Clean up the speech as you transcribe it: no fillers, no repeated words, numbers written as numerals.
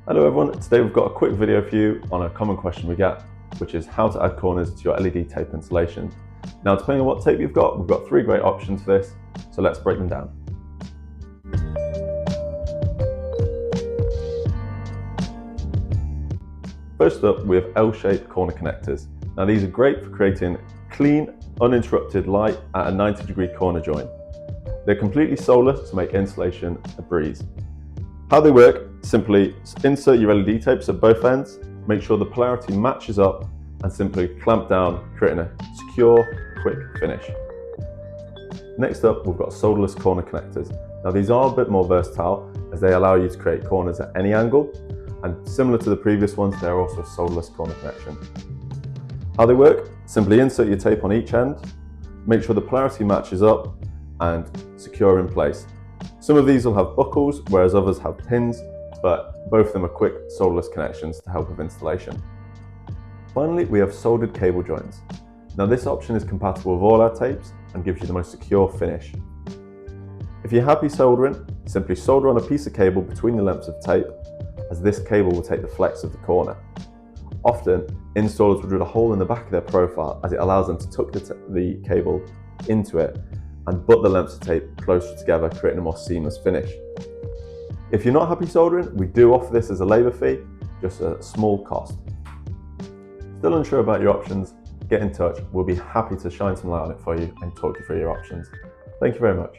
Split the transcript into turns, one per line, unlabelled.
Hello everyone, today we've got a quick video for you on a common question we get, which is how to add corners to your LED tape installation. Now, depending on what tape you've got, we've got three great options for this, so let's break them down. First up, we have L-shaped corner connectors. Now these are great for creating clean, uninterrupted light at a 90-degree corner join. They're completely solderless to make installation a breeze. How they work: simply insert your LED tapes at both ends, make sure the polarity matches up, and simply clamp down, creating a secure, quick finish. Next up, we've got solderless corner connectors. Now these are a bit more versatile as they allow you to create corners at any angle, and similar to the previous ones, they're also a solderless corner connection. How they work: simply insert your tape on each end, make sure the polarity matches up, and secure in place. Some of these will have buckles, whereas others have pins, but both of them are quick solderless connections to help with installation. Finally, we have soldered cable joints. Now this option is compatible with all our tapes and gives you the most secure finish. If you're happy soldering, simply solder on a piece of cable between the lengths of tape, as this cable will take the flex of the corner. Often, installers will drill a hole in the back of their profile as it allows them to tuck the cable into it and butt the lengths of tape closer together, creating a more seamless finish. If you're not happy soldering, we do offer this as a labour fee, just a small cost. Still unsure about your options? Get in touch, we'll be happy to shine some light on it for you and talk you through your options. Thank you very much.